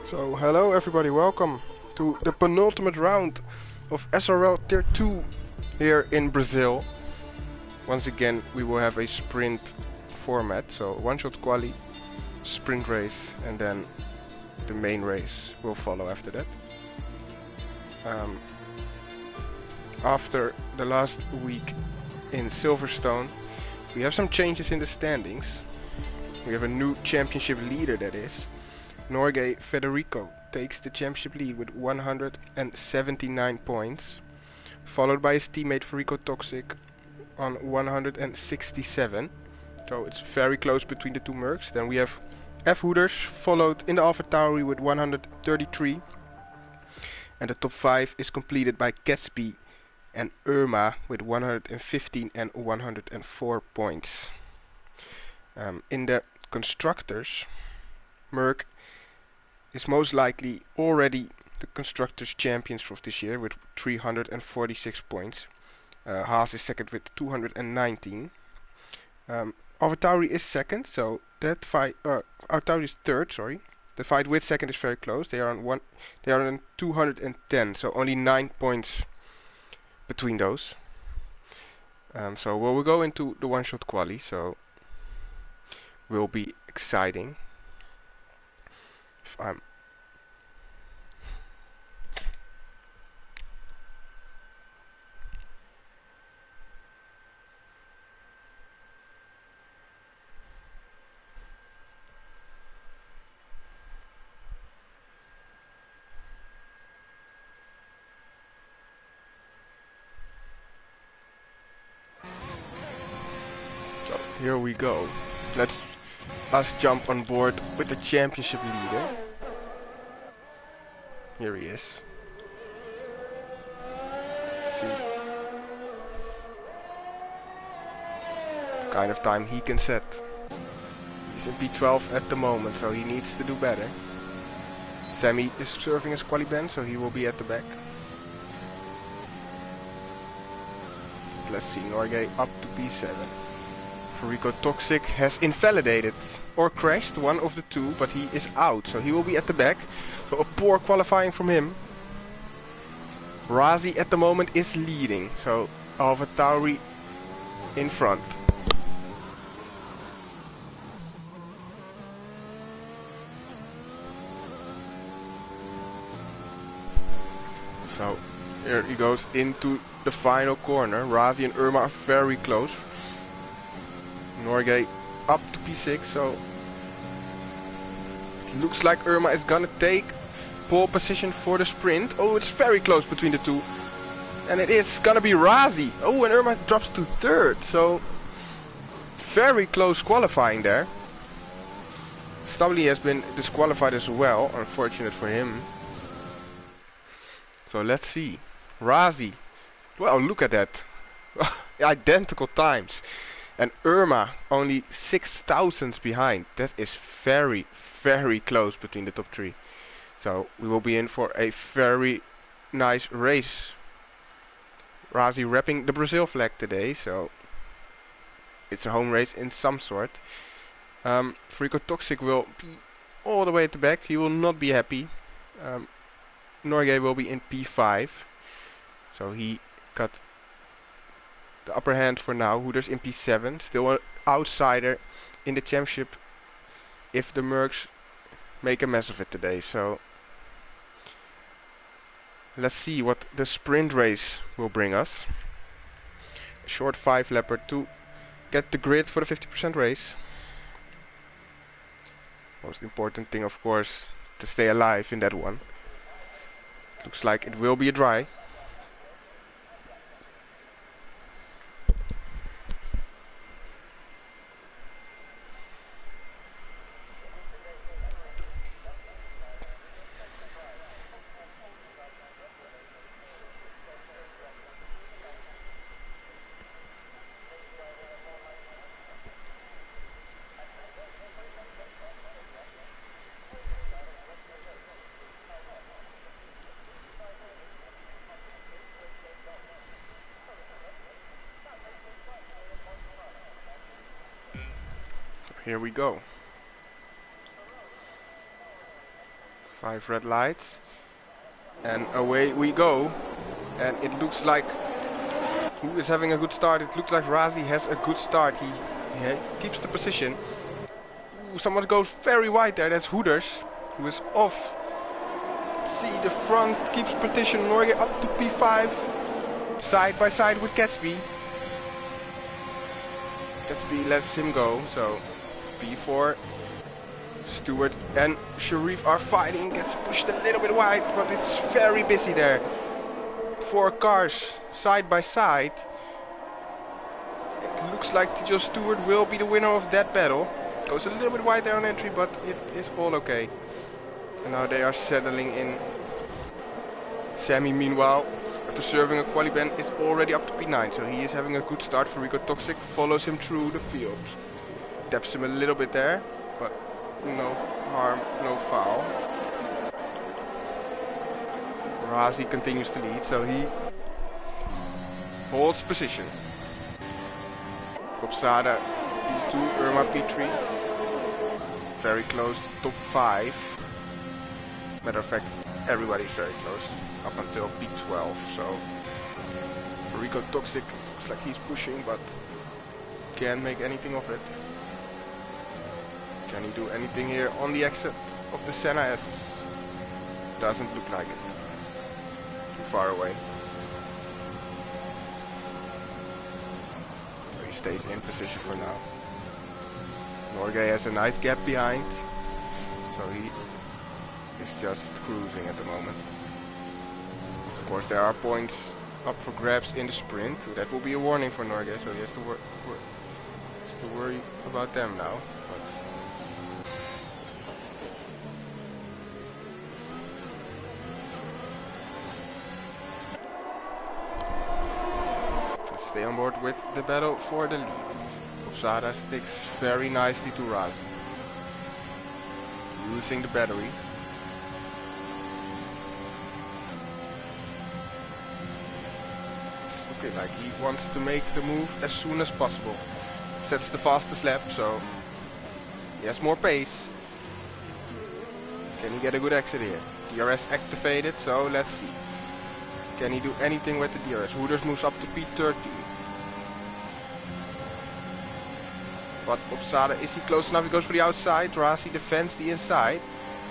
So hello everybody, welcome to the penultimate round of SRL Tier 2 here in Brazil. Once again we will have a sprint format, so one-shot quali, sprint race, and then the main race will follow after that. After the last week in Silverstone, we have some changes in the standings. We have a new championship leader, that is. Norgay Federico takes the championship lead with 179 points, followed by his teammate Federico Toxic on 167. So it's very close between the two Mercs. Then we have F Hooders followed in the AlphaTauri with 133. And the top 5 is completed by Gatsby and Irma with 115 and 104 points. In the constructors, Merc is most likely already the constructors champions of this year with 346 points. Haas is second with 219. AlphaTauri is second, so that fight. AlphaTauri is third. Sorry, the fight with second is very close. They are on one. They are on 210, so only 9 points between those. So we'll go into the one-shot quali. So will be exciting. If I'm So here we go. Let's us jump on board with the championship leader. Here he is. Let's see what kind of time he can set. He's in P12 at the moment, so he needs to do better. Sammy is serving as quali ban, so he will be at the back. Let's see, Norgay up to P7. Federico Toxic has invalidated or crashed, one of the two, but he is out, so he will be at the back. So a poor qualifying from him. Razi at the moment is leading, so AlphaTauri in front. So here he goes into the final corner. Razi and Irma are very close. Norgay up to P6, so it looks like Irma is gonna take pole position for the sprint. Oh, it's very close between the two. And it is gonna be Razi. Oh, and Irma drops to third, so very close qualifying there. Stably has been disqualified as well, unfortunate for him. So let's see. Razi. Well, look at that. Identical times. And Irma only 6 thousandths behind. That is very, very close between the top 3. So we will be in for a very nice race. Razi repping the Brazil flag today, so it's a home race in some sort. Federico Toxic will be all the way at the back. He will not be happy. Norgay will be in P5. So he got the upper hand for now. Hooders in P7. Still an outsider in the championship if the Mercs make a mess of it today. So let's see what the sprint race will bring us. A short 5-lapper to get the grid for the 50% race. Most important thing, of course, to stay alive in that one. Looks like it will be a dry. Here we go. 5 red lights. And away we go. And it looks like... Who is having a good start? It looks like Razi has a good start. He keeps the position. Ooh, someone goes very wide there. That's Hoeders, who is off. See, the front keeps position. Norge up to P5. Side by side with Gatsby. Gatsby lets him go. So P4. Stewart and Sharif are fighting. Gets pushed a little bit wide, but it's very busy there. 4 cars side by side. It looks like Joe Stewart will be the winner of that battle. Goes a little bit wide there on entry, but it is all okay. And now they are settling in. Sammy, meanwhile, after serving a quali ban, is already up to P9, so he is having a good start. For Rico Toxic follows him through the field. Taps him a little bit there, but no harm, no foul. Razi continues to lead, so he holds position. Kopsada P2, Irma P3. Very close to top 5. Matter of fact, everybody's very close. Up until P12, so Rico Toxic looks like he's pushing, but can't make anything of it. Can he do anything here on the exit of the Senna S's? Doesn't look like it. Too far away. So he stays in position for now. Norge has a nice gap behind, so he is just cruising at the moment. Of course, there are points up for grabs in the sprint. So that will be a warning for Norge, so he has to worry about them now. Let's stay on board with the battle for the lead. Kopsada sticks very nicely to Razi, using the battery. Okay, like he wants to make the move as soon as possible. Sets the fastest lap, so he has more pace. Can he get a good exit here? DRS activated, so let's see. Can he do anything with the DRS? Hoeders moves up to P13. But Bobsada, is he close enough? He goes for the outside. Razi defends the inside.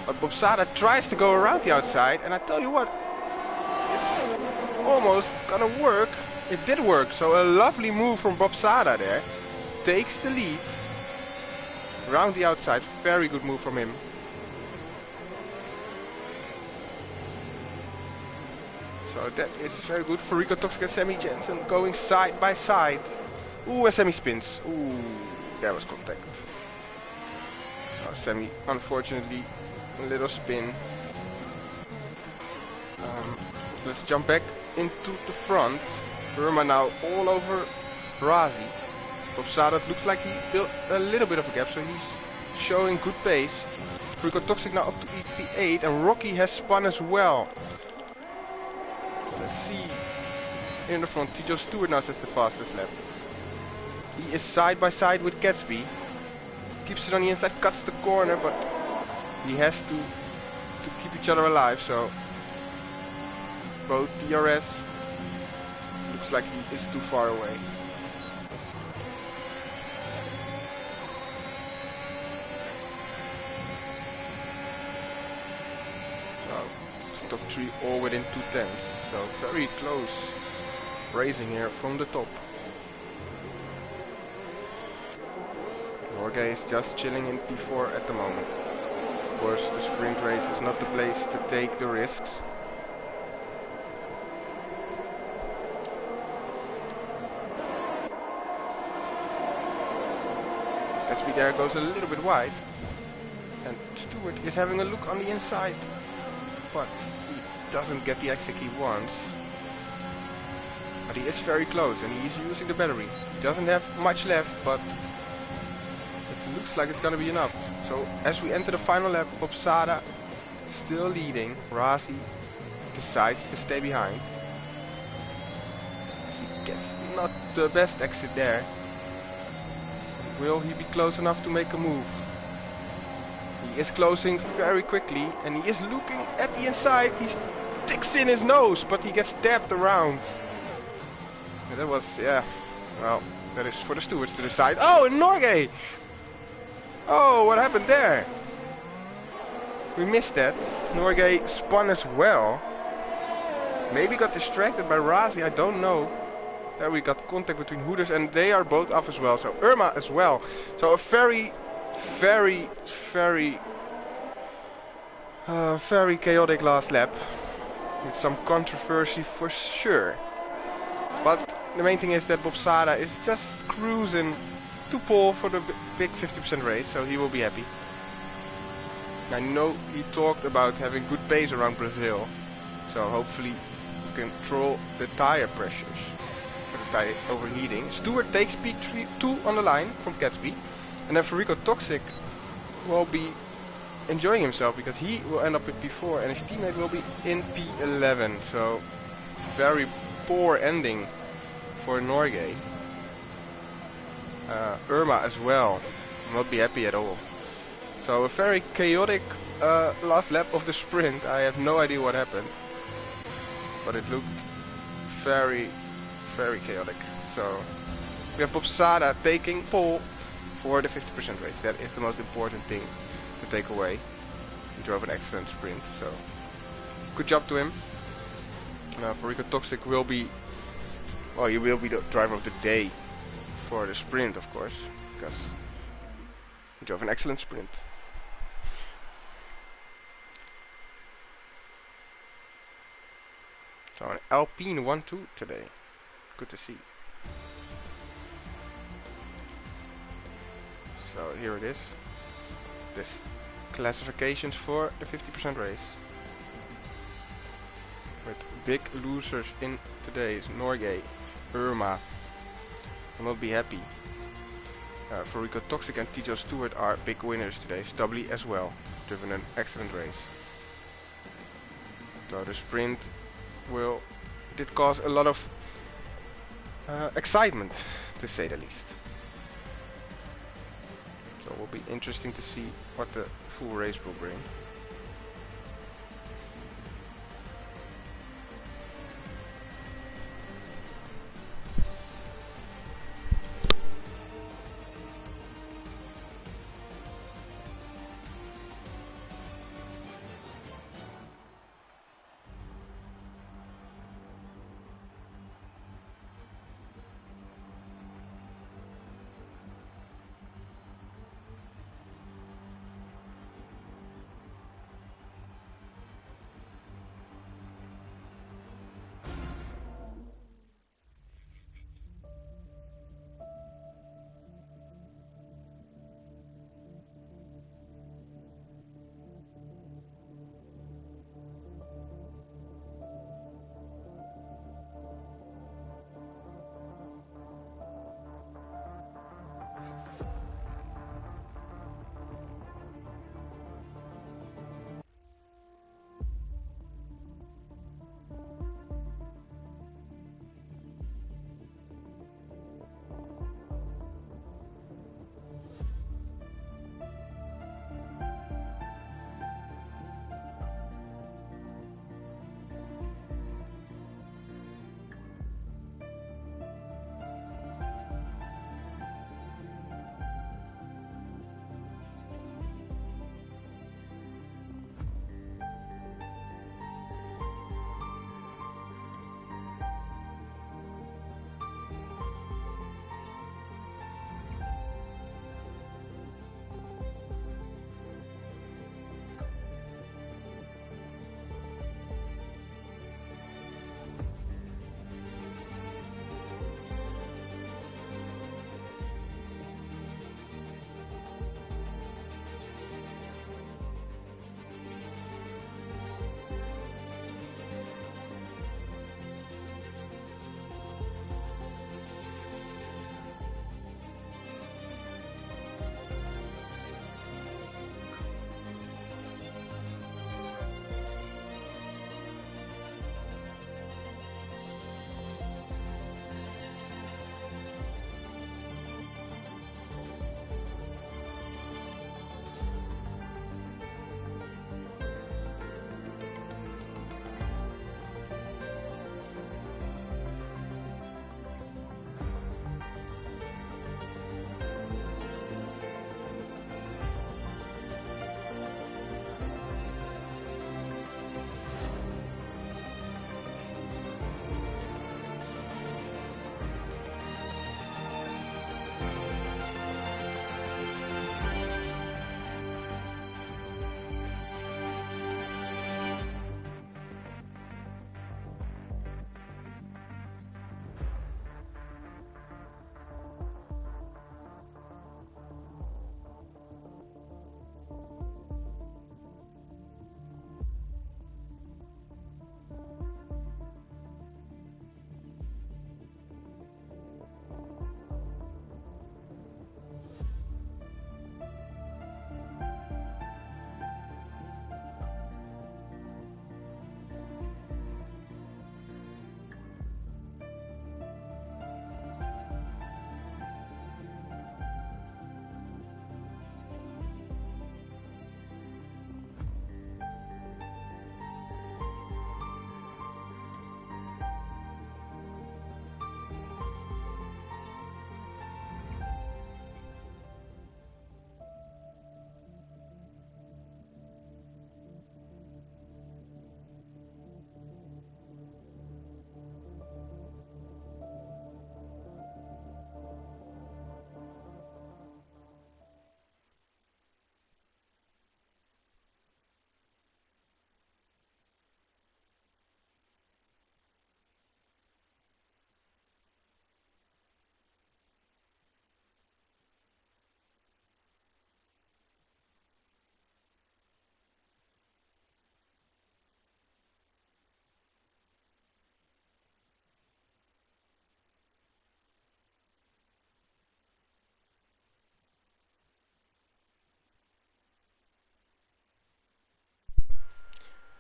But Bobsada tries to go around the outside, and I tell you what, it's almost gonna work. It did work, so a lovely move from Bobsada there. Takes the lead. Round the outside, very good move from him. So that is very good for Rico Toxic and Sammy Jensen going side by side. Ooh, and Sammy spins. Ooh, there was contact. So Sammy, unfortunately, a little spin. Let's jump back into the front. Burma now all over Razi. Kopsada looks like he built a little bit of a gap, so he's showing good pace. Rico Toxic now up to P8, and Rocky has spun as well. So let's see. In the front, Joe Stewart now says the fastest lap. He is side by side with Gatsby. Keeps it on the inside, cuts the corner, but he has to keep each other alive, so both DRS. Looks like he is too far away. So, top 3 all within 2 tenths, so very close racing here from the top. Norge is just chilling in P4 at the moment. Of course, the sprint race is not the place to take the risks. Gatsby there goes a little bit wide, and Stewart is having a look on the inside, but he doesn't get the exit he wants. But he is very close, and he is using the battery. He doesn't have much left, but it looks like it's gonna be enough. So as we enter the final lap, Bobsada still leading. Razi decides to stay behind, as he gets not the best exit there. Will he be close enough to make a move? He is closing very quickly, and he is looking at the inside. He sticks in his nose, but he gets tapped around. And that was, yeah, well, that is for the stewards to decide. Oh, and Norgay! Oh, what happened there? We missed that. Norgay spun as well. Maybe got distracted by Razi, I don't know. There we got contact between Hoeders, and they are both off as well. So Irma as well. So a very chaotic last lap. With some controversy for sure. But the main thing is that Bob Sada is just cruising to pole for the big 50% race, so he will be happy. I know he talked about having good pace around Brazil, so hopefully we can control the tire pressures for the tire overheating. Stewart takes P2 on the line from Gatsby, and then Federico Toxic will be enjoying himself because he will end up with P4 and his teammate will be in P11, so very poor ending for Norgay. Irma as well, will not be happy at all. So a very chaotic last lap of the sprint. I have no idea what happened, but it looked very chaotic. So we have Bob Sada taking pole for the 50% race. That is the most important thing to take away. He drove an excellent sprint, so good job to him. Federico Toxic will be, well, he will be the driver of the day for the sprint, of course, because he drove an excellent sprint. So an Alpine 1-2 today. Good to see. So here it is. This classifications for the 50% race. With big losers in today's Norgay, Irma will not be happy. Federico Toxic and Tijo Stewart are big winners today. Stubbly as well, driven an excellent race. So the sprint did cause a lot of excitement, to say the least. So it will be interesting to see what the full race will bring.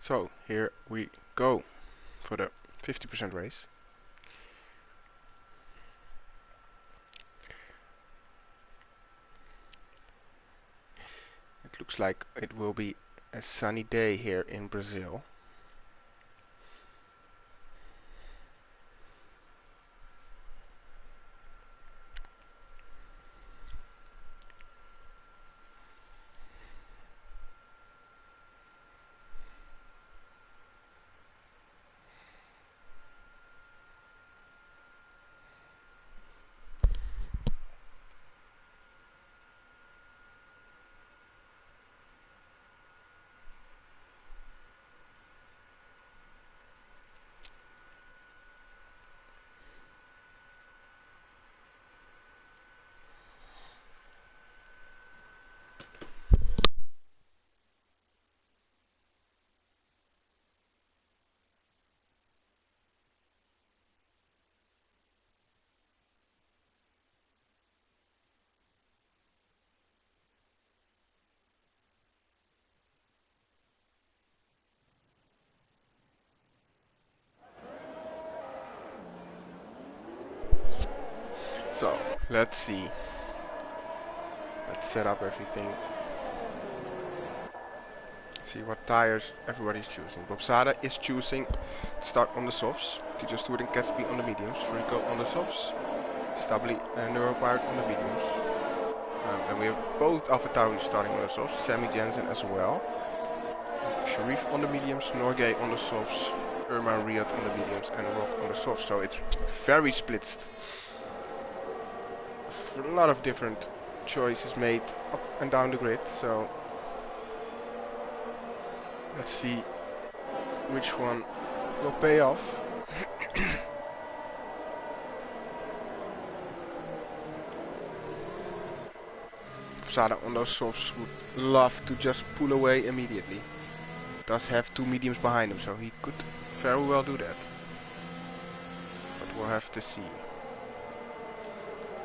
So here we go for the 50% race. It looks like it will be a sunny day here in Brazil. So let's see. Let's set up everything. See what tires everybody's choosing. Bobsada is choosing to start on the softs. Teacher Stewart and Gatsby on the mediums. Rico on the softs. Stably and Neuropirate on the mediums. And we have both AlphaTauri starting on the softs. Sammy Jensen as well. Sharif on the mediums. Norgay on the softs. Irma Riyad on the mediums. And Rock on the softs. So it's very split. A lot of different choices made up and down the grid. So let's see which one will pay off. Sada on those softs would love to just pull away immediately. Does have two mediums behind him, so he could very well do that. But we'll have to see.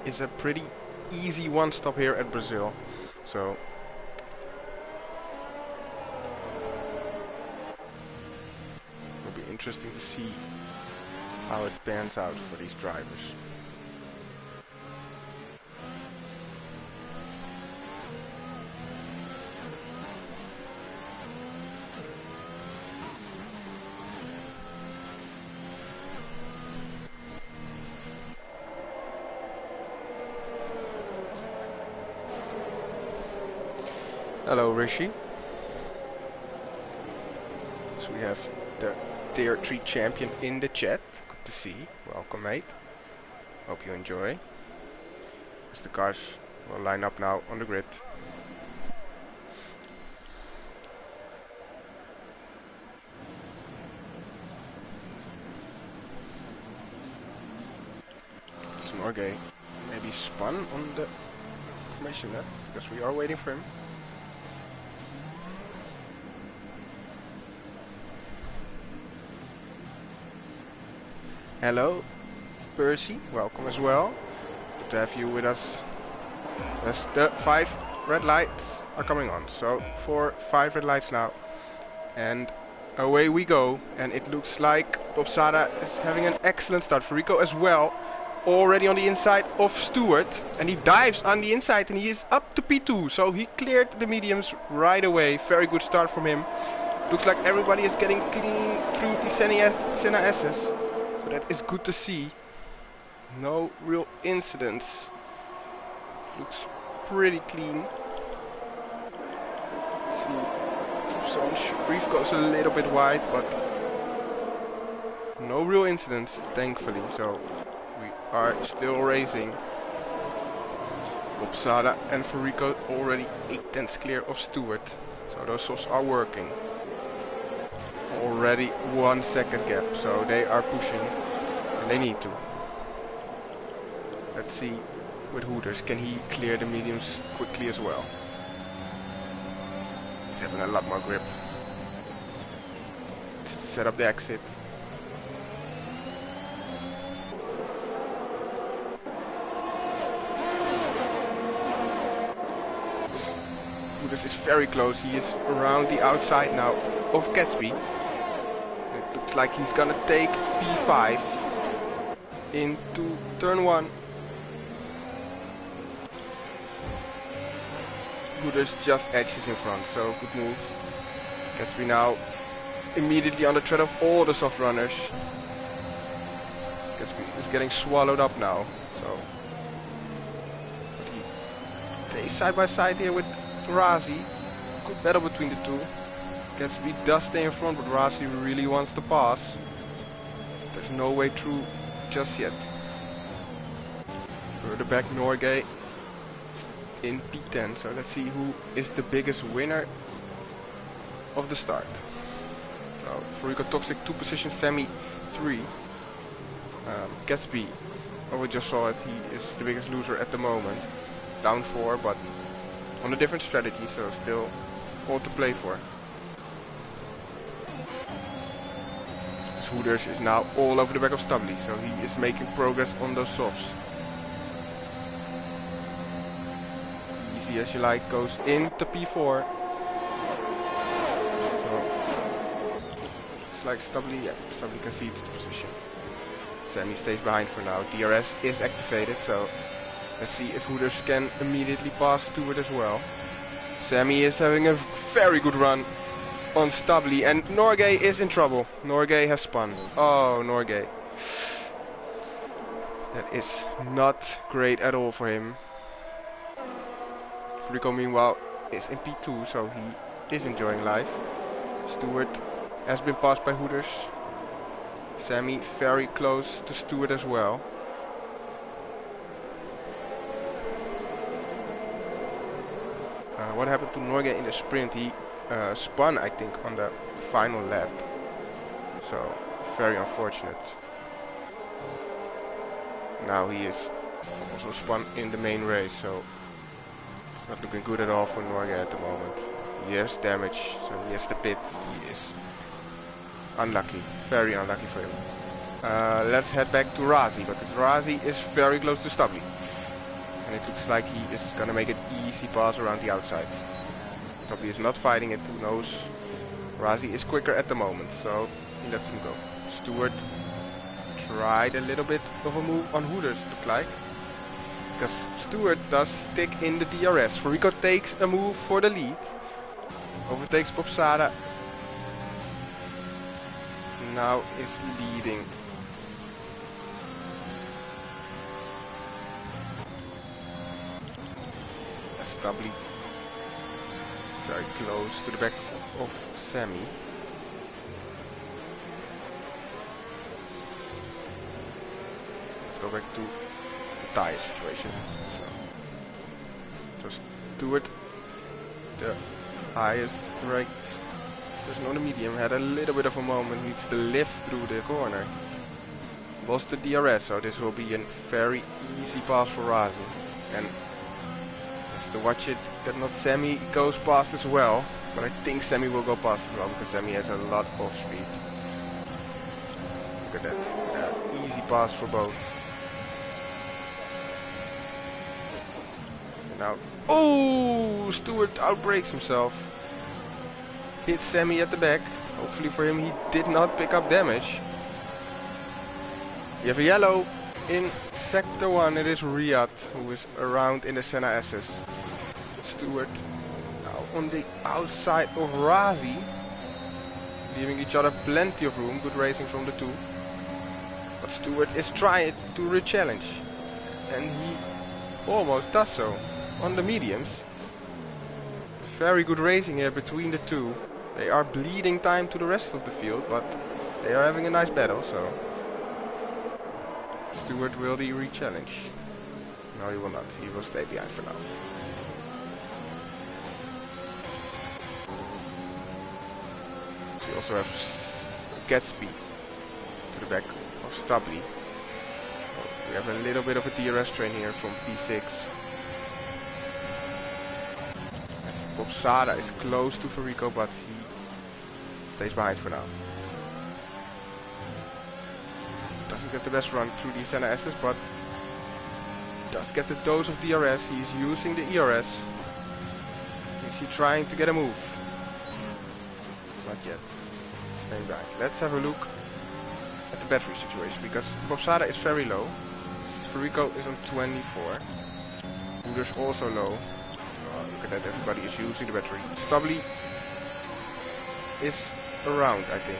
It's a pretty easy one stop here at Brazil, so it'll be interesting to see how it pans out for these drivers. Hello Rishi. So we have the Tier 3 champion in the chat. Good to see. Welcome mate. Hope you enjoy. As the cars will line up now on the grid. Norgay maybe spun on the information net because we are waiting for him. Hello Percy, welcome as well. Good to have you with us. As the 5 red lights are coming on. So 5 red lights now. And away we go. And it looks like Bobsada is having an excellent start. Rico as well. Already on the inside of Stewart. And he dives on the inside and he is up to P2. So he cleared the mediums right away. Very good start from him. Looks like everybody is getting clean through the Senna S's. So that is good to see. No real incidents. It looks pretty clean. Let's see. So Sharif goes a little bit wide, but no real incidents, thankfully. So we are still racing. Bobsada and Rico already 8 tenths clear of Stewart. So those softs are working. Already 1 second gap, so they are pushing and they need to. Let's see with Hooters, can he clear the mediums quickly as well? He's having a lot more grip. Just to set up the exit. Hooters is very close. He is around the outside now of Gatsby. It looks like he's gonna take P5 into turn 1. Hooters just edges in front, so good move. Gatsby now immediately on the threat of all the soft runners. Gatsby is getting swallowed up now, so he stays side by side here with Razi. Good battle between the two. Gatsby does stay in front, but Razi really wants to pass. There's no way through just yet. Further back, Norgay in P10, so let's see who is the biggest winner of the start. So Furico Toxic 2 position, Sammy 3. Gatsby, we just saw it, he is the biggest loser at the moment. Down 4, but on a different strategy, so still all to play for. Hooters is now all over the back of Stubbly, so he is making progress on those softs. Easy as you like goes into P4. So it's like Stubbly, yeah, Stubbly concedes the position. Sammy stays behind for now. DRS is activated, so let's see if Hooters can immediately pass Stewart as well. Sammy is having a very good run on Stubbly, and Norgay is in trouble. Norgay has spun. Oh, Norgay. That is not great at all for him. Furico meanwhile is in P2, so he is enjoying life. Stewart has been passed by Hooters. Sammy very close to Stewart as well. What happened to Norgay in the sprint? He spun, I think, on the final lap. So, very unfortunate. Now he is also spun in the main race, so it's not looking good at all for Norgay at the moment. He has damage, so he has the pit. He is unlucky, very unlucky for him. Let's head back to Razi, because Razi is very close to Stubbly. And it looks like he is gonna make an easy pass around the outside. Stubbly is not fighting it, who knows. Razi is quicker at the moment, so he lets him go. Stewart tried a little bit of a move on Hooters, it looked like. Because Stewart does stick in the DRS. Furico takes a move for the lead. Overtakes Popsada. Now is leading. Stubbly very close to the back of Sammy. Let's go back to the tire situation. So Stewart, the highest ranked person on the medium, had a little bit of a moment, needs to lift through the corner. Lost the DRS, so this will be a very easy pass for Razi. And to watch it that not Sammy goes past as well, but I think Sammy will go past as well because Sammy has a lot of speed. Look at that, easy pass for both. And now, oh, Stewart outbrakes himself, hits Sammy at the back. Hopefully for him he did not pick up damage. You have a yellow in sector 1, it is Riyadh who is around in the Senna SS. Stewart now on the outside of Razi, leaving each other plenty of room. Good racing from the two. But Stewart is trying to re-challenge, and he almost does so on the mediums. Very good racing here between the two. They are bleeding time to the rest of the field, but they are having a nice battle, so Stewart will the re-challenge. No, he will not. He will stay behind for now. We also have Gatsby to the back of Stubbly. We have a little bit of a DRS train here from P6. Popsada is close to Furico, but he stays behind for now. Doesn't get the best run through the Senna SS, but does get the dose of DRS. He's using the ERS. Is he trying to get a move? Not yet. Staying back. Let's have a look at the battery situation, because Bobsada is very low. Furico is on 24. Hooters also low. Oh, look at that, everybody is using the battery. Stubbly is around, I think.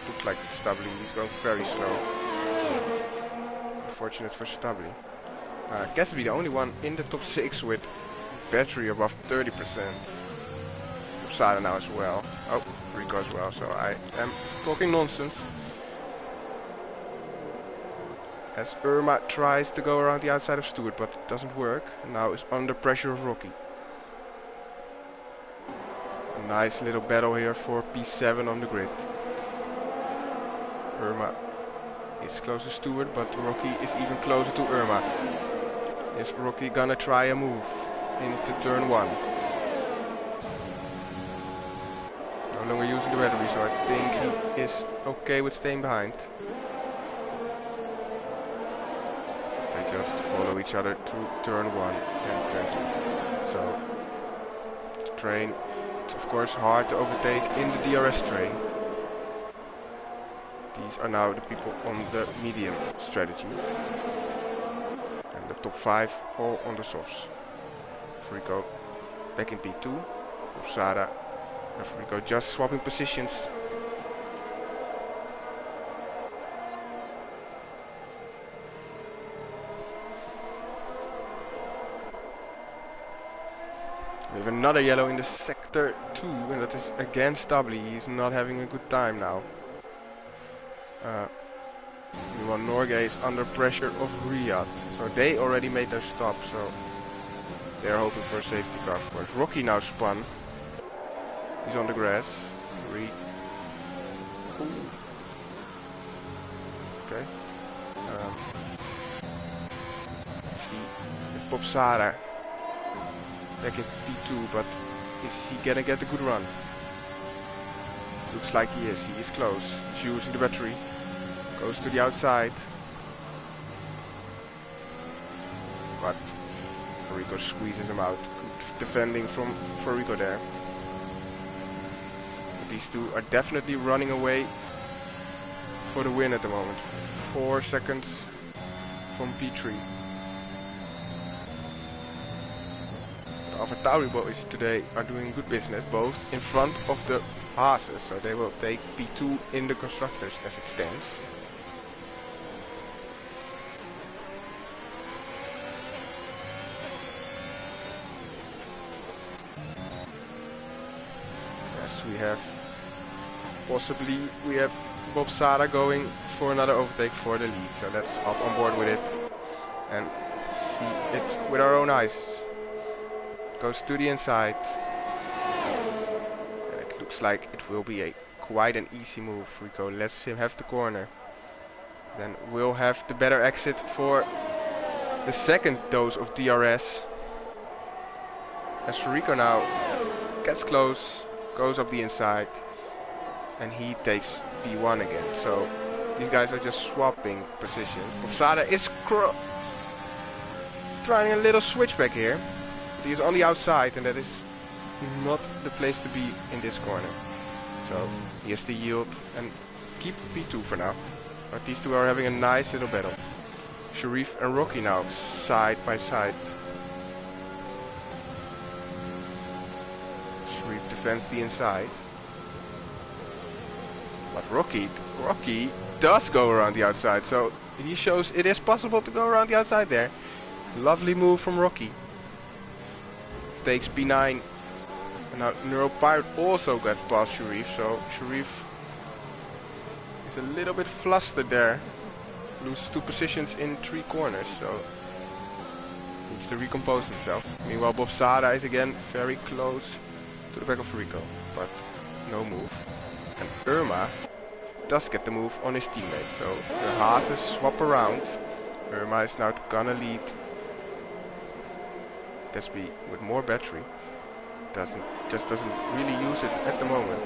Looks like it's Stubbly, he's going very slow. Unfortunate for Stubbly. Gatsby the only one in the top 6 with battery above 30%. Bobsada now as well. Oh, Rico as well, so I am talking nonsense. As Irma tries to go around the outside of Stewart, but it doesn't work. And now is under pressure of Rocky. A nice little battle here for P7 on the grid. Irma is close to Stewart, but Rocky is even closer to Irma. Is Rocky gonna try a move into turn 1? No longer using the battery, so I think he is okay with staying behind. They just follow each other to turn 1 and turn 2. So the train, it's of course hard to overtake in the DRS train. These are now the people on the medium strategy. And the top 5 all on the softs. Furico back in P2. Bobsada and Furico just swapping positions. We have another yellow in the sector 2, and that is again Stubbly. He's not having a good time now. Meanwhile, Norgay is under pressure of Riyadh, so they already made their stop, so they're hoping for a safety car, of course. Rocky now spun. He's on the grass. Reed. Ooh. Okay. Let's see if Bobsada back in P2, but is he gonna get a good run? Looks like he is. He is close. He's using the battery. Goes to the outside. But Furico squeezes him out. Good defending from Furico there. But these two are definitely running away for the win at the moment. 4 seconds from P3. AlphaTauri boys today are doing good business, both in front of the Haases, so they will take P2 in the constructors as it stands. Yes, we have Bobsada going for another overtake for the lead, so let's hop on board with it and see it with our own eyes. Goes to the inside. And it looks like it will be quite an easy move. Rico lets him have the corner. Then we'll have the better exit for the second dose of DRS. As Rico now gets close, goes up the inside, and he takes P1 again. So these guys are just swapping position. Bobsada is trying a little switchback here. He is on the outside, and that is not the place to be in this corner. So he has to yield and keep P2 for now. But these two are having a nice little battle. Sharif and Rocky now side by side. Sharif defends the inside. But Rocky does go around the outside, so he shows it is possible to go around the outside there. Lovely move from Rocky. Takes P9. And now Neuropirate also got past Sharif, so Sharif is a little bit flustered there. Loses 2 positions in 3 corners, so needs to recompose himself. Meanwhile, Bobsada is again very close to the back of Rico, but no move. And Irma does get the move on his teammate, so the Haases swap around. Irma is now gonna lead. Gatsby with more battery doesn't really use it at the moment.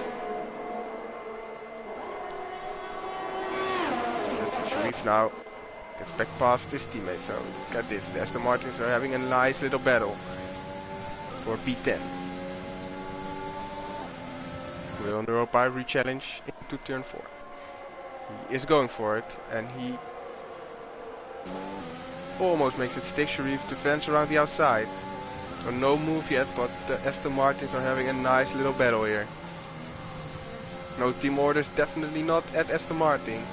Let's see, Sharif now gets back past his teammate. So look at this, the Aston Martins are having a nice little battle. for P10. Will Neuropire re-challenge into turn 4? He is going for it, and he almost makes it stick. Sharif defends around the outside. So no move yet, but the Aston Martins are having a nice little battle here. No team orders, definitely not at Aston Martin.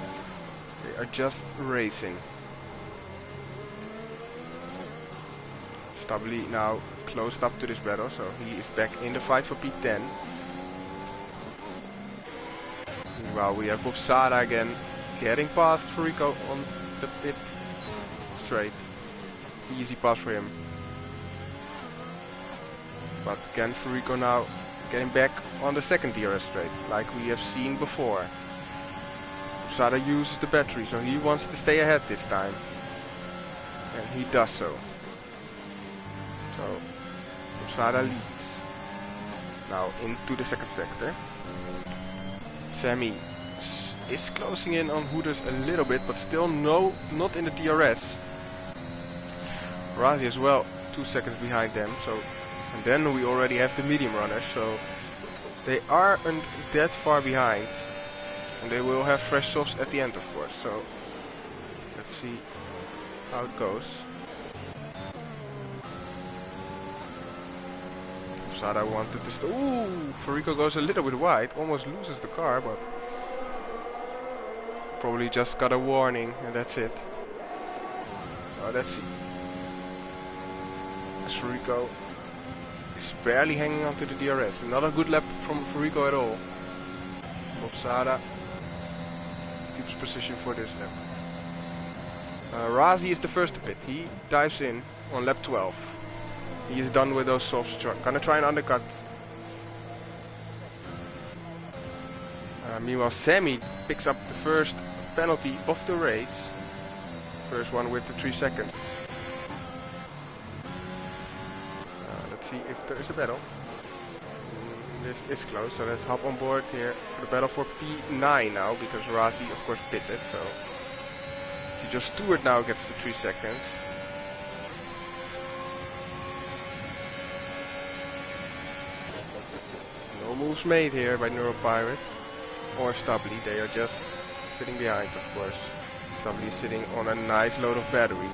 They are just racing. Stably now closed up to this battle, so he is back in the fight for P10. Meanwhile, we have Bobsada again, getting past Furico on the pit straight. Easy pass for him. But can Furico now getting back on the second DRS straight, like we have seen before. Bobsada uses the battery, so he wants to stay ahead this time. And he does so. So Bobsada leads. Now into the second sector. Sammy is closing in on Hooters a little bit, but still not in the DRS. Razi as well, 2 seconds behind them. So, and then we already have the medium runners, so they aren't that far behind. And they will have fresh softs at the end, of course. So let's see how it goes. Bobsada wanted to ooh, Furico goes a little bit wide, almost loses the car, but probably just got a warning and that's it. So let's see. As Furico is barely hanging on to the DRS. Not a good lap from Furico at all. Bobsada keeps position for this lap. Razi is the first to pit. He dives in on lap 12. He is done with those softs. Gonna try and undercut. Meanwhile, Sammy picks up the first penalty of the race. First one with the 3 seconds. Let's see if there is a battle. This is close, so let's hop on board here for the battle for P9 now, because Razi of course pitted, so Tito Stewart now gets the 3 seconds. No moves made here by Neuropirate or Stably, they are just sitting behind, of course. Stably is sitting on a nice load of battery.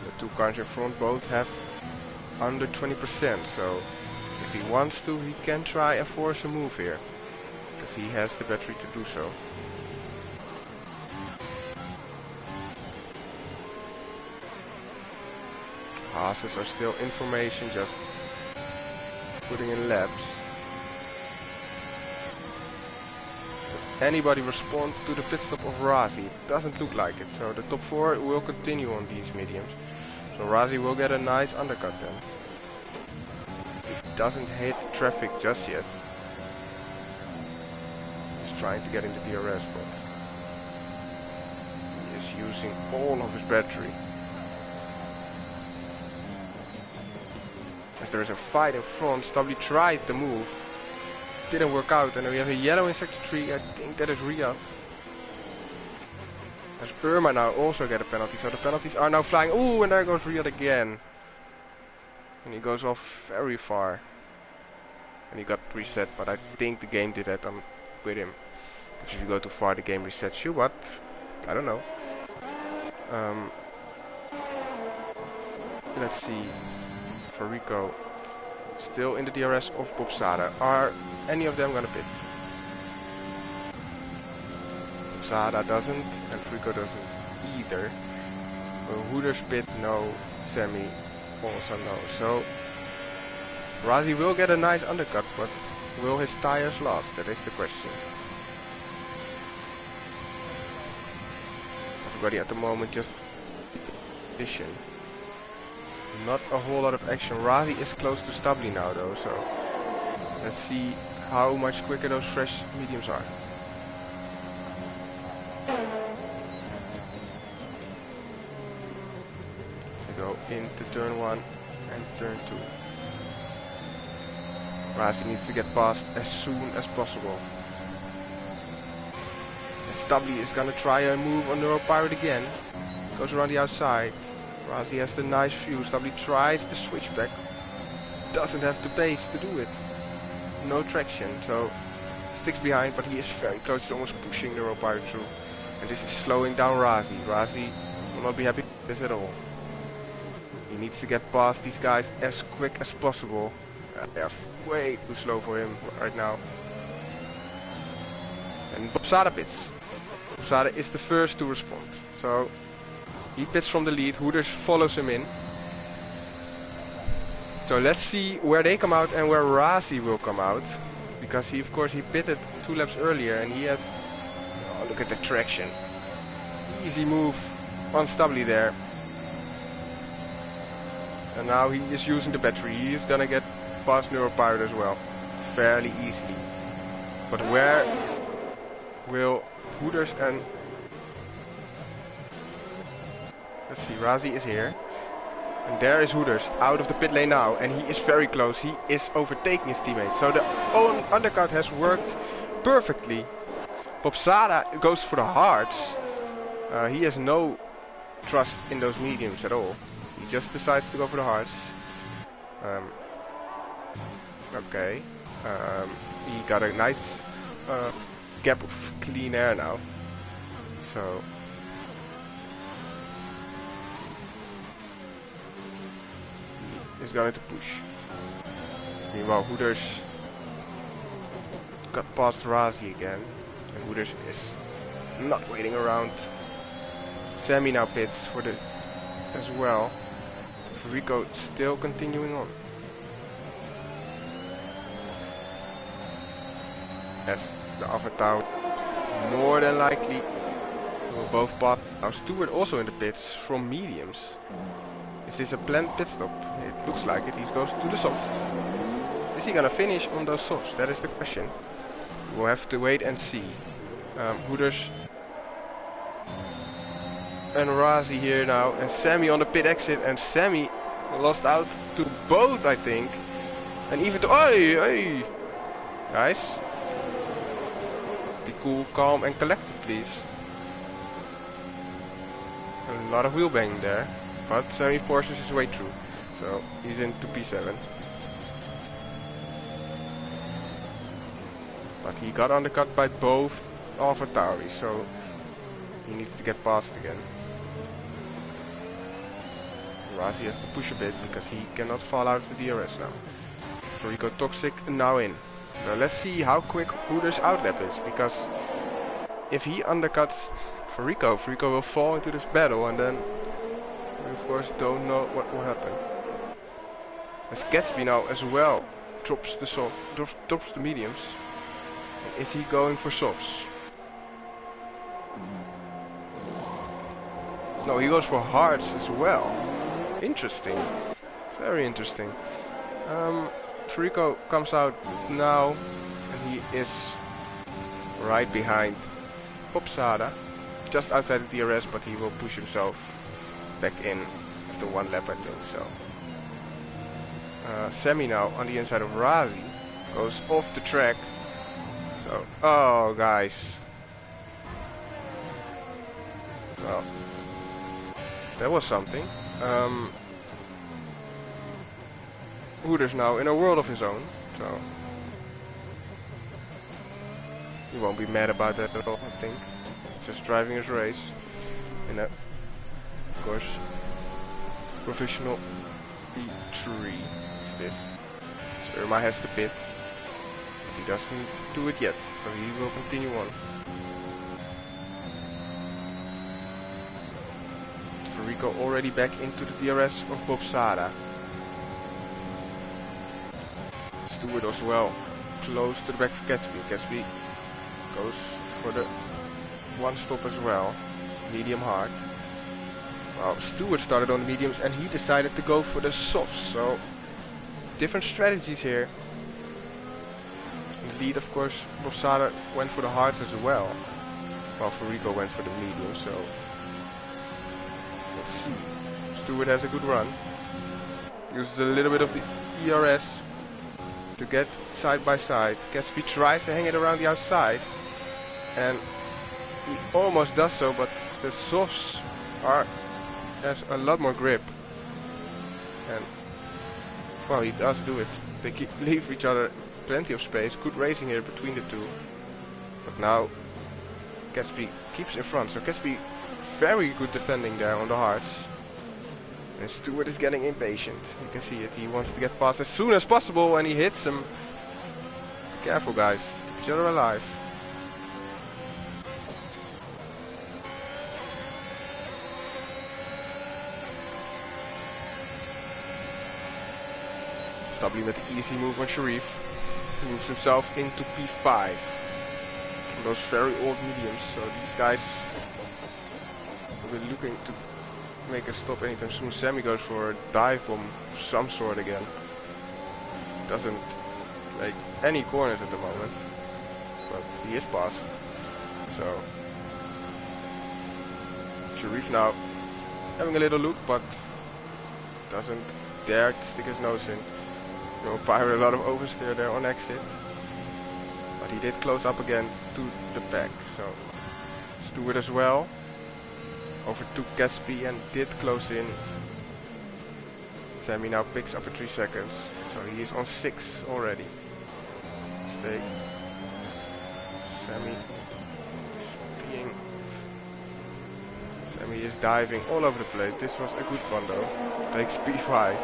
The 2 cars in front both have under 20%, so if he wants to, he can try and force a move here, because he has the battery to do so. Passes are still information, just putting in laps. Does anybody respond to the pit stop of Razi? It doesn't look like it, so the top 4 will continue on these mediums. So Razi will get a nice undercut then. He doesn't hit traffic just yet. He's trying to get into DRS, but he is using all of his battery. As there is a fight in front, Stably tried the move. Didn't work out, and we have a yellow in sector 3. I think that is Riyadh. As Irma now also get a penalty, so the penalties are now flying. Ooh, and there goes Riyadh again. And he goes off very far. And he got reset, but I think the game did that with him. If you go too far, the game resets you, but I don't know. Let's see. Furico still in the DRS of Bobsada. Are any of them gonna pit? Bobsada doesn't, and Furico doesn't either. Will Hooters pit? No. Sammy also no. So Razi will get a nice undercut, but will his tires last? That is the question. Everybody at the moment just vision. Not a whole lot of action. Razi is close to Stably now though, so let's see how much quicker those fresh mediums are. So go into turn 1 and turn 2. Razi needs to get past as soon as possible. And Stably is gonna try a move on Neuropirate again. Goes around the outside. Razi has the nice view. Stably tries the switchback. doesn't have the pace to do it. No traction, so sticks behind, but he is very close. He's almost pushing the rope pirate through. And this is slowing down Razi. Razi will not be happy with this at all. He needs to get past these guys as quick as possible. They are way too slow for him right now. And Bobsada pits. Bobsada is the first to respond. So he pits from the lead. Hooters follows him in. So let's see where they come out and where Razi will come out. Because he, of course, he pitted 2 laps earlier and he has... Oh, look at the traction. Easy move on Stubbly there. And now he is using the battery. He is gonna get past Neuropirate as well. Fairly easily. But where will Hooters and... Let's see, Razi is here. And there is Hooters out of the pit lane now, and he is very close. He is overtaking his teammates. So the undercut has worked perfectly. Bobsada goes for the hards. He has no trust in those mediums at all. He just decides to go for the hards. Okay. He got a nice gap of clean air now. So... is going to push. Meanwhile, Hooters got past Razi again, and Hooters is not waiting around. Sammy now pits for the as well. Rico still continuing on. As the Alpha Tower more than likely will both pass. Now Stewart also in the pits from mediums. Is this a planned pit stop? It looks like it. He goes to the softs. Is he gonna finish on those softs? That is the question. We'll have to wait and see. Hooters and Razi here now, and Sammy on the pit exit, and Sammy lost out to both, I think, and even to hey, guys, be cool, calm, and collected, please. A lot of wheel banging there. But Sammy forces his way through, so he's into P7. But he got undercut by both Alpha Tauri, so he needs to get past again. Razi has to push a bit because he cannot fall out of the DRS now. Rico Toxic now in. Now let's see how quick Hooters' outlap is, because if he undercuts Rico will fall into this battle, and then we of course don't know what will happen. As Gatsby now as well drops the mediums. Is he going for softs? No, he goes for hards as well. Interesting. Very interesting. Rico comes out now, and he is right behind Bobsada, just outside the DRS, but he will push himself back in after 1 lap, I think. So Sammy now on the inside of Razi goes off the track. So oh guys, well, that was something. Hooters now in a world of his own, so he won't be mad about that at all, I think. Just driving his race in a, of course, professional P3 is this. So Irma has to pit, but he doesn't do it yet, so he will continue on. Rico already back into the DRS of Bobsada. Stewart as well, close to the back of Gatsby. Gatsby goes for the 1 stop as well, medium hard. Well, Stewart started on the mediums and he decided to go for the softs, so different strategies here. In the lead, of course, Bobsada went for the hards as well, while Rico went for the mediums, so let's see. Stewart has a good run. Uses a little bit of the ERS to get side by side. Gatsby tries to hang it around the outside, and he almost does so, but the softs has a lot more grip. And Well, he does do it. They leave each other plenty of space. Good racing here between the two. But now Gatsby keeps in front. So Gatsby very good defending there on the hards. And Stewart is getting impatient. You can see it. He wants to get past as soon as possible and he hits him. Careful guys. Keep each other alive. Stably with the easy move on Sharif. He moves himself into P5. From those very old mediums. So these guys will be looking to make a stop anytime soon. Sammy goes for a dive bomb of some sort again. Doesn't make any corners at the moment. But he is passed. So Sharif now having a little look but doesn't dare to stick his nose in. Pirate a lot of oversteer there on exit. But he did close up again to the back. So Stewart as well. Overtook Gatsby and did close in. Sammy now picks up at 3 seconds. So he is on 6 already. Mistake. Sammy is diving all over the place. This was a good one though. Takes P5.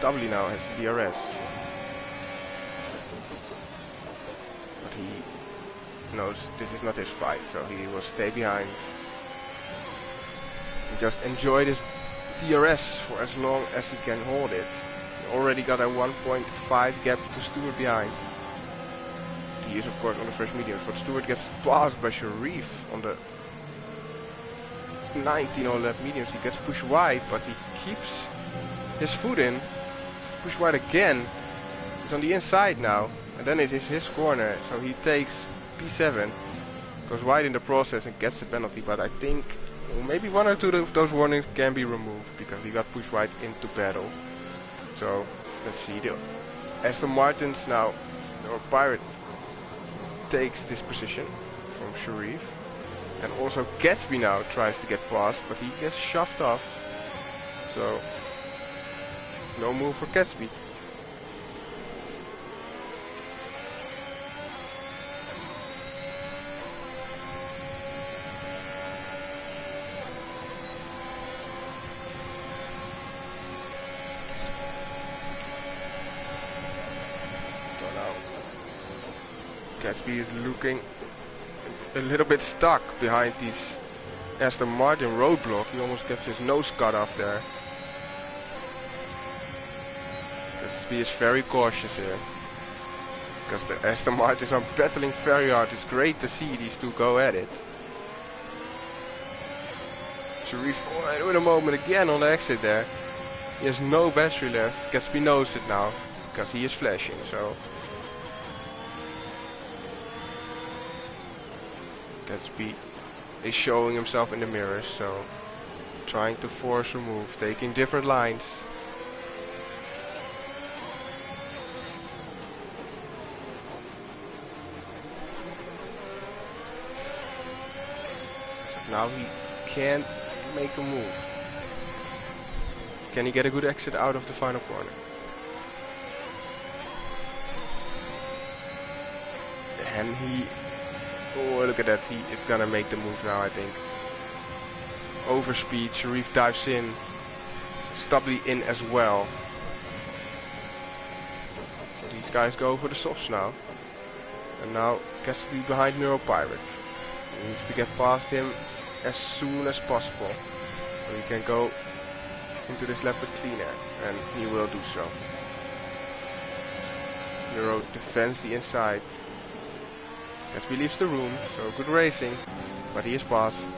SW now has the DRS. But he knows this is not his fight, so he will stay behind. And just enjoy this DRS for as long as he can hold it. He already got a 1.5 gap to Stewart behind. He is of course on the first mediums, but Stewart gets passed by Sharif on the 19 on left mediums. He gets pushed wide, but he keeps his foot in. Push wide again. He's on the inside now. And then it is his corner. So he takes P7. Goes wide in the process and gets a penalty. But I think maybe one or two of those warnings can be removed. Because he got pushed wide into battle. So let's see. The Aston Martins now. Or Pirate takes this position from Sharif. And also Gatsby now tries to get past. But he gets shoved off. So no move for Gatsby. So now Gatsby is looking a little bit stuck behind these Aston Martin roadblock. He almost gets his nose cut off there. Gatsby is very cautious here. Because the Aston Martins are battling very hard. It's great to see these two go at it. Sharif in a moment again on the exit there. He has no battery left. Gatsby knows it now. Because he is flashing, so Gatsby is showing himself in the mirror, so trying to force a move, taking different lines. So now he can't make a move. Can he get a good exit out of the final corner? And he... oh, look at that. He is gonna make the move now, I think. Overspeed. Sharif dives in. Stubbly in as well. So these guys go for the softs now. And now gets to be behind Neuro Pirate. He needs to get past him as soon as possible. So he can go into this lap with clean air. And he will do so. Neuro defends the inside. Gatsby leaves the room, so good racing, but he is passed.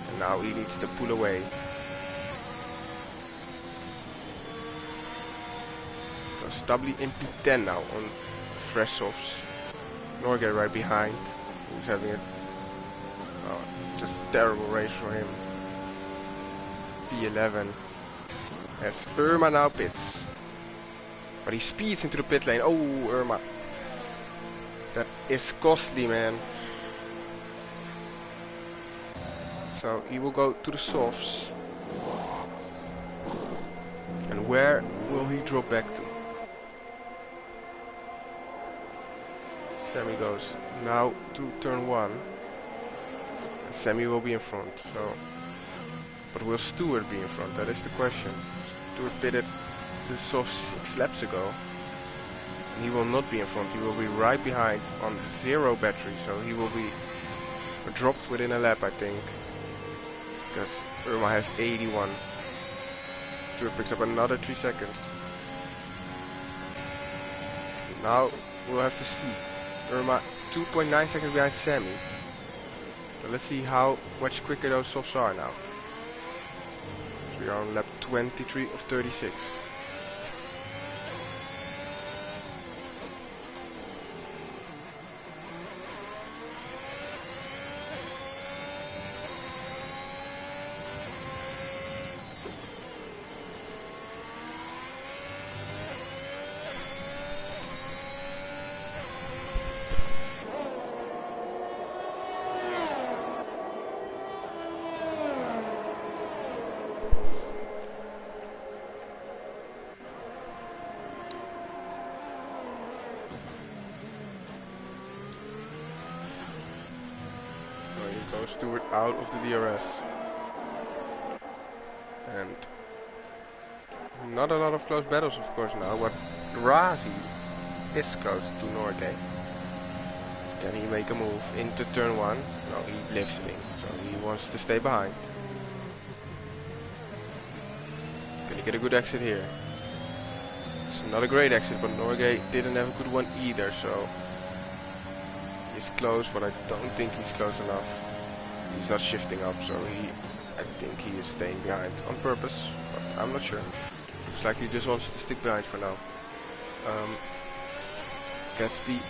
And now he needs to pull away. So Stubbly in P10 now on fresh softs. Norgay right behind, who's having a just a terrible race for him. P11. As Irma now pits. But he speeds into the pit lane. Oh, Irma. That is costly, man. So he will go to the softs. And where will he drop back to? Sammy goes now to turn 1. And Sammy will be in front. So, but will Stewart be in front? That is the question. Stewart pitted the soft 6 laps ago. And he will not be in front. He will be right behind on 0 battery. So he will be dropped within a lap, I think. Because Irma has 81. Stewart picks up another 3 seconds. Now we'll have to see. Irma 2.9 seconds behind Sammy. So let's see how much quicker those softs are now. So we are on lap 23 of 36. Stewart out of the DRS. And not a lot of close battles, of course, now, but Razi is close to Norgay. Can he make a move into turn 1? No, he's lifting, so he wants to stay behind. Can he get a good exit here? It's not a great exit, but Norgay didn't have a good one either, so he's close, but I don't think he's close enough. He's not shifting up, so I think he is staying behind on purpose, but I'm not sure. Looks like he just wants to stick behind for now. Gatsby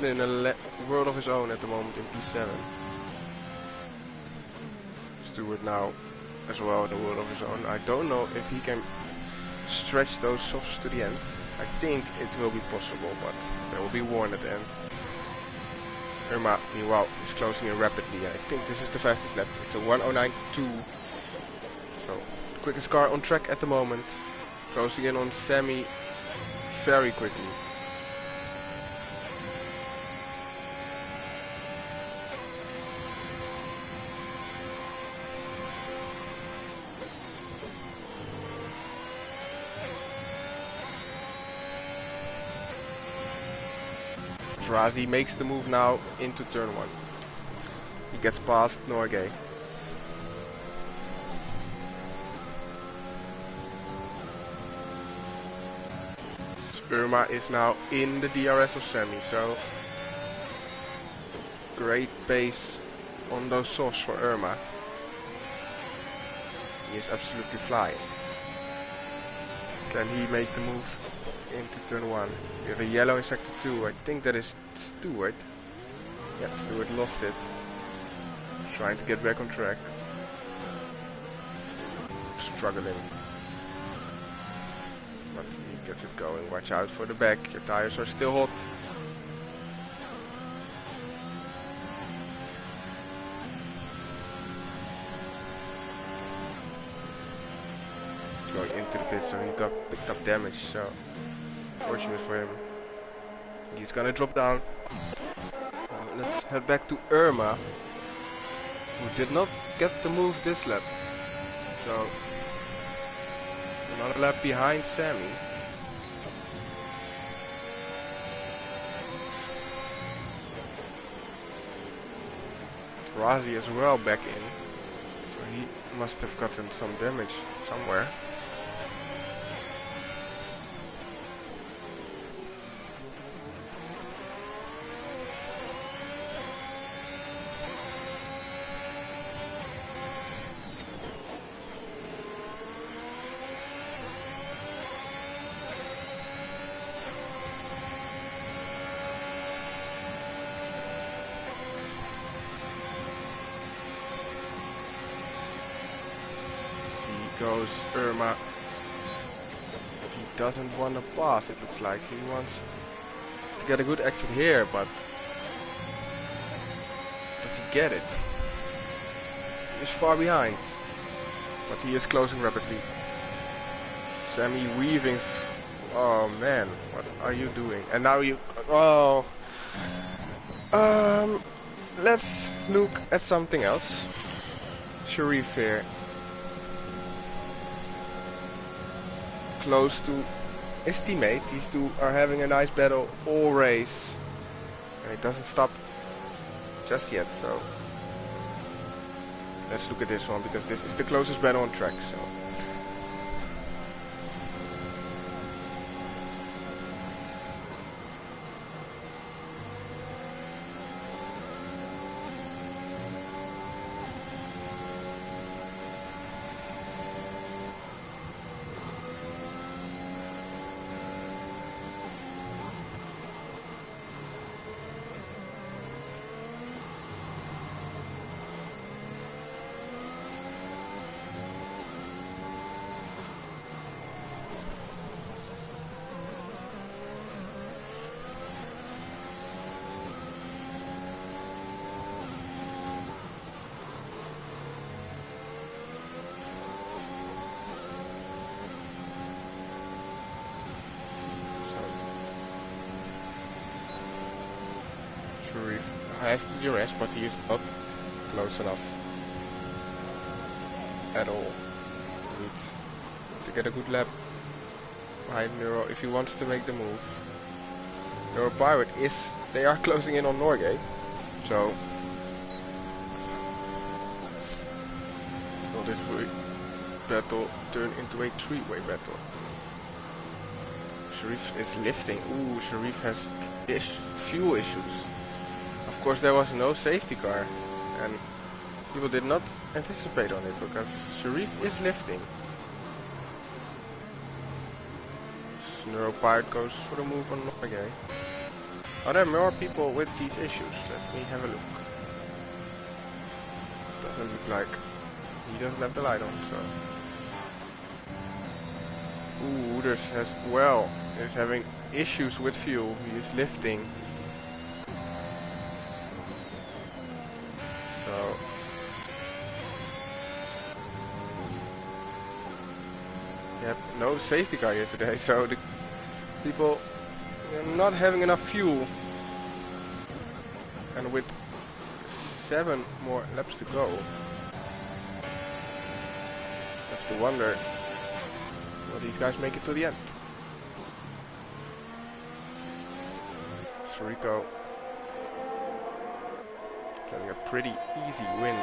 in a world of his own at the moment in P7. Stewart now as well in a world of his own. I don't know if he can stretch those softs to the end. I think it will be possible, but there will be Warren at the end. Irma, meanwhile, is closing in rapidly. I think this is the fastest lap. It's a 1:09.2. So, quickest car on track at the moment. Closing in on Sammy very quickly. Razi makes the move now into turn 1. He gets past Norgay. So Irma is now in the DRS of Sammy, so great pace on those softs for Irma. He is absolutely flying. Can he make the move into turn 1? We have a yellow in sector 2. I think that is Stewart. Yeah, Stewart lost it. Trying to get back on track. Struggling. But he gets it going. Watch out for the back. Your tires are still hot. Going into the pit, so he got picked up damage, so fortunate for him. He's gonna drop down. Let's head back to Irma, who did not get the move this lap. So another lap behind Sammy. Razi as well back in. So he must have gotten some damage somewhere. Goes Irma doesn't want to pass, it looks like. He wants to get a good exit here, but does he get it? He's far behind, but he is closing rapidly. Sammy weaving. Oh man, what are you doing? And now you. Oh. Let's look at something else. Sharif here. Close to his teammate. These two are having a nice battle all race. And it doesn't stop just yet, so. Let's look at this one because this is the closest battle on track, so. Has the DRS, but he is not close enough at all. Needs to get a good lap behind Neuro if he wants to make the move. Neuro Pirate is, they are closing in on Norgay, so will this battle turn into a three-way battle? Sharif is lifting. Ooh, Sharif has fuel issues. Of course, there was no safety car, and people did not anticipate on it because Sharif is lifting. Neuro Pirate goes for the move on Norgay. Are there more people with these issues? Let me have a look. Doesn't look like he doesn't have the light on, so. Ooh, Hooters as well is having issues with fuel. He is lifting. Yep, no safety car here today, so the people are not having enough fuel. And with 7 more laps to go, have to wonder will these guys make it to the end. Rico having a pretty easy win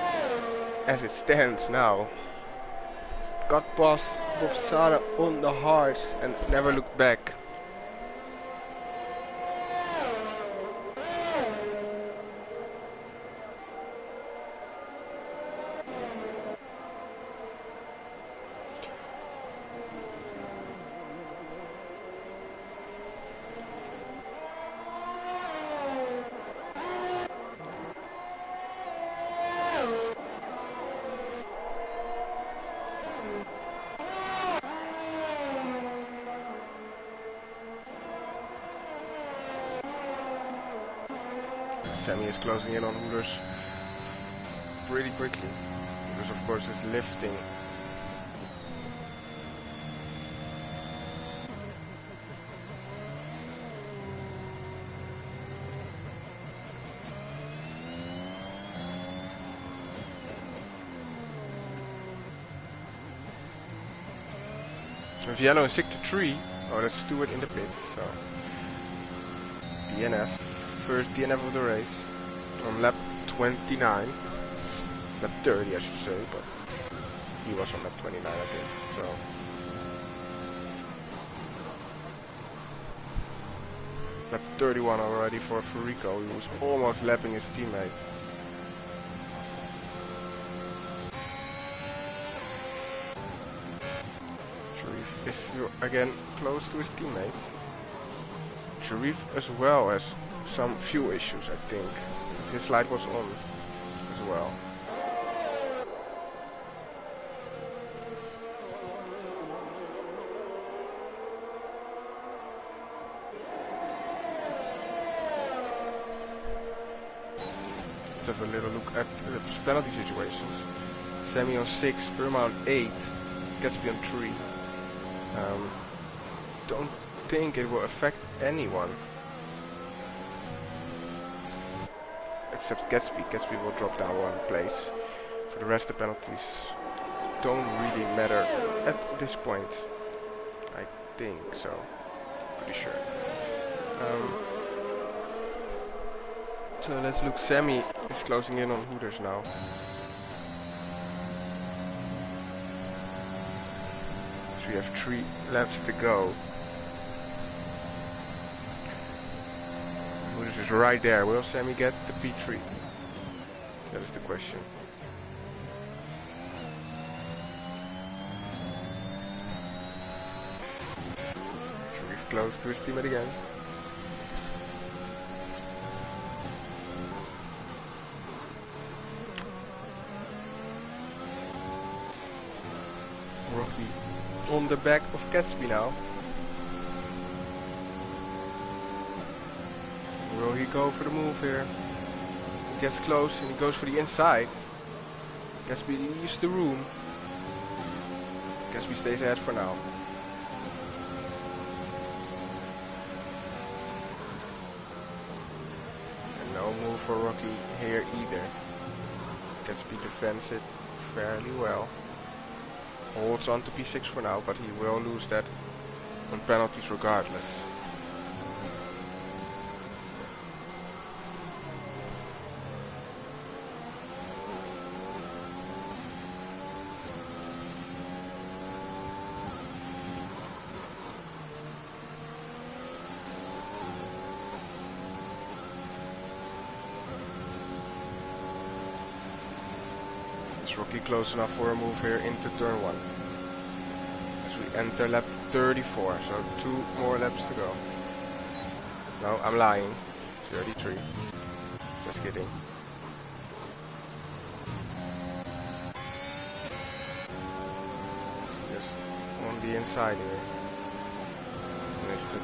as it stands now. Got past Bob Sada on the hards and never looked back. Sammy is closing in on Hooters pretty quickly. Hooters of course is lifting. With yellow and 6-3. Oh, that's Stewart in the pit, so DNF. First DNF of the race on lap 29, lap 30 I should say, but he was on lap 29 I think, so. Lap 31 already for Rico, he was almost lapping his teammate. Sharif is again close to his teammate. Sharif as well as some fuel issues, I think. His light was on as well. Let's have a little look at the penalty situations. Sammy on 6, Irma on 8, Gatsby on 3. Don't think it will affect anyone. Except Gatsby. Gatsby will drop down 1 place. For the rest, the penalties don't really matter at this point. I think so. Pretty sure. So let's look. Sammy is closing in on Hooters now. So we have 3 laps to go. Hooters is right there. Will Sammy get the P3? That is the question. So we've closed to his teammate again. Rocky on the back of Gatsby now. Will he go for the move here? He gets close and he goes for the inside. Gatsby leaves the room. Gatsby stays ahead for now. And no move for Rocky here either. Gatsby defends it fairly well. Holds on to P6 for now, but he will lose that on penalties regardless. Is Rocky close enough for a move here into turn 1? As we enter lap 34, so 2 more laps to go. No, I'm lying. 33. Just kidding. Just on the inside here. And it's an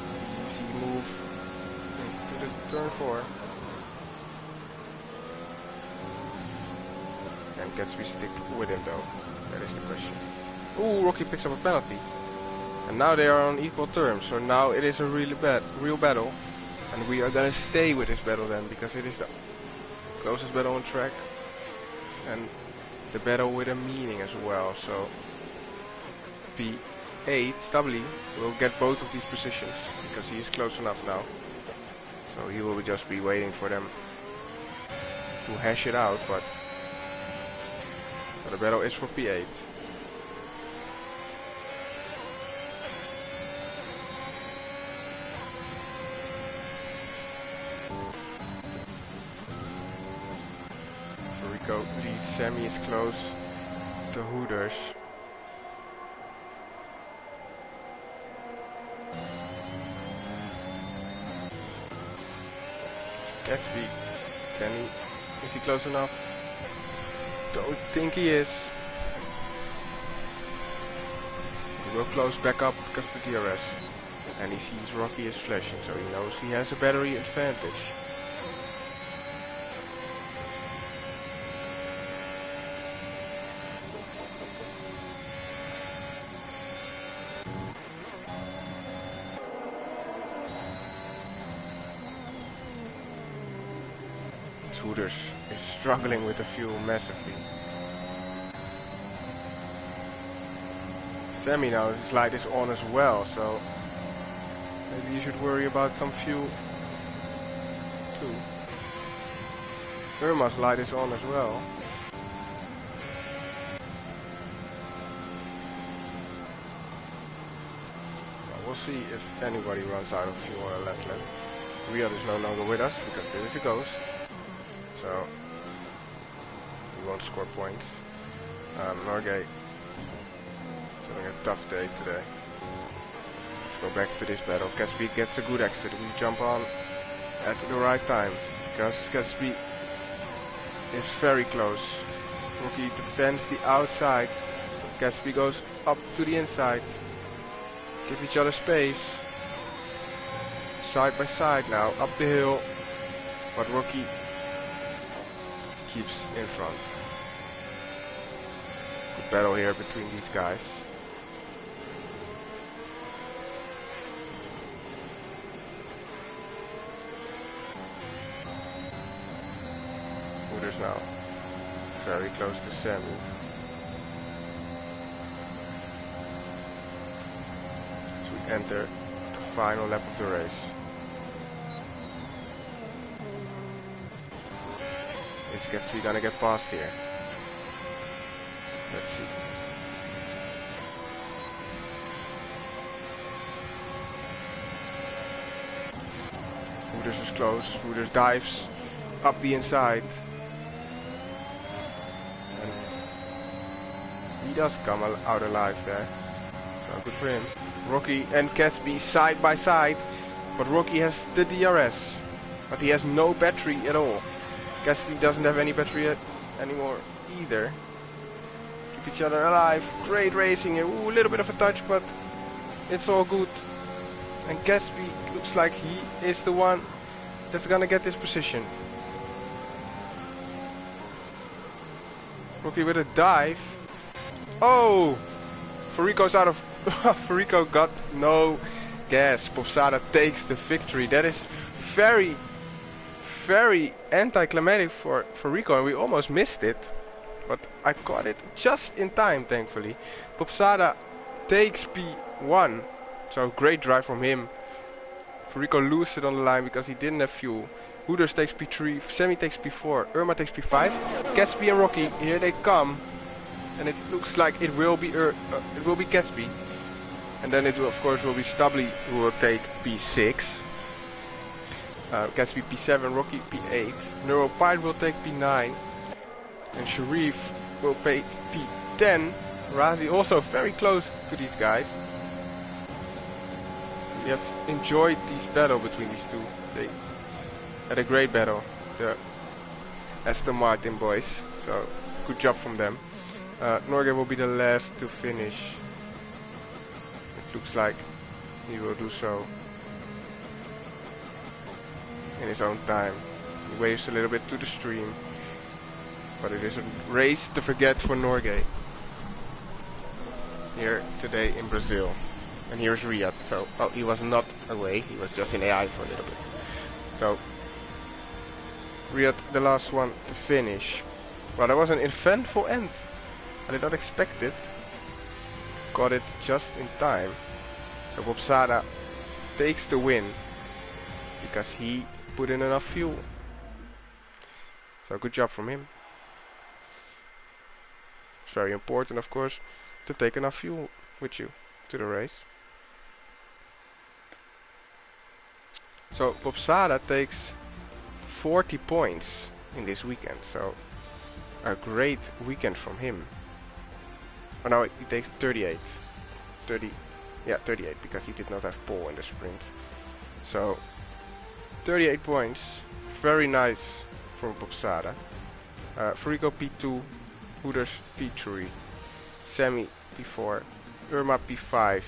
easy move into the turn 4. And Gatsby stick with him though. That is the question. Ooh, Rocky picks up a penalty. And now they are on equal terms. So now it is a real battle. And we are gonna stay with this battle then, because it is the closest battle on track. And the battle with a meaning as well. So P8, Stubbly, will get both of these positions, because he is close enough now. So he will just be waiting for them to hash it out, but the battle is for P8. Rico leads, Sammy is close to Hooters. It's Gatsby. Is he close enough? Don't think he is. He will close back up because of the DRS. And he sees Rocky is flashing, so he knows he has a battery advantage. Hooters is struggling with the fuel massively. Sammy now, his light is on as well, so maybe you should worry about some fuel too. Irma's light is on as well. Well, we'll see if anybody runs out of fuel on the last lap. Riyadh is no longer with us because there is a ghost. So we won't score points. Norgay is having a tough day today. Let's go back to this battle. Gatsby gets a good exit. We jump on at the right time because Gatsby is very close. Rocky defends the outside. Gatsby goes up to the inside. Give each other space. Side by side now, up the hill. But Rocky keeps in front. Good battle here between these guys. Hooters now very close to Sammy. As we enter the final lap of the race. Is Gatsby gonna get past here? Let's see. Hooters is close. Hooters dives up the inside. And he does come out alive there. So good for him. Rocky and Gatsby side by side. But Rocky has the DRS. But he has no battery at all. Gatsby doesn't have any battery anymore either. Keep each other alive. Great racing here. Ooh, a little bit of a touch, but it's all good. And Gatsby looks like he is the one that's gonna get this position. Rocky with a dive. Oh! Farico's out of... Farico got no gas. Popsada takes the victory. That is very anticlimactic for Rico, and we almost missed it, but I caught it just in time, thankfully. Popsada takes P1, so great drive from him. Rico loses it on the line because he didn't have fuel. Hooters takes P3, Sammy takes P4, Irma takes P5, Gatsby and Rocky, here they come, and it looks like it will be Gatsby, and then it will, of course, will be Stubbly who will take P6. Gatsby P7, Rocky P8, Neuropide will take P9, and Sharif will take P10. Razi also very close to these guys. We have enjoyed this battle between these two. They had a great battle, the Aston Martin boys, so good job from them. Norge will be the last to finish. It looks like he will do so in his own time. He waves a little bit to the stream, but it is a race to forget for Norge here today in Brazil. And here's Riyadh. So, well, he was not away, he was just in AI for a little bit. So Riyadh, the last one to finish. Well, that was an eventful end. I did not expect it. Got it just in time. So Popsada takes the win because he put in enough fuel. So good job from him. It's very important, of course, to take enough fuel with you to the race. So Popsada takes 40 points in this weekend, so a great weekend from him. Oh no, he takes 38. 38 because he did not have pole in the sprint. So 38 points, very nice from Popsada. Farico P2, Hooters P3, Sammy P4, Irma P5,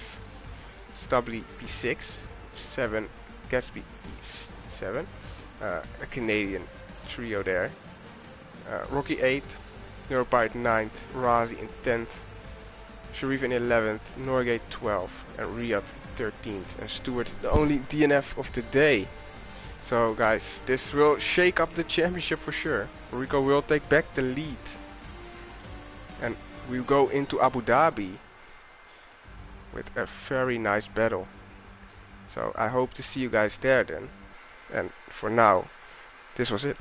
Stubbly P6, 7, Gatsby P7, a Canadian trio there. Rocky 8th, Neuropide 9th, Razi in 10th, Sharif in 11th, Norgate 12th, and Riyadh 13th, and Stewart the only DNF of the day. So guys, this will shake up the championship for sure. Rico will take back the lead, and we go into Abu Dhabi with a very nice battle. So I hope to see you guys there then. And for now, this was it.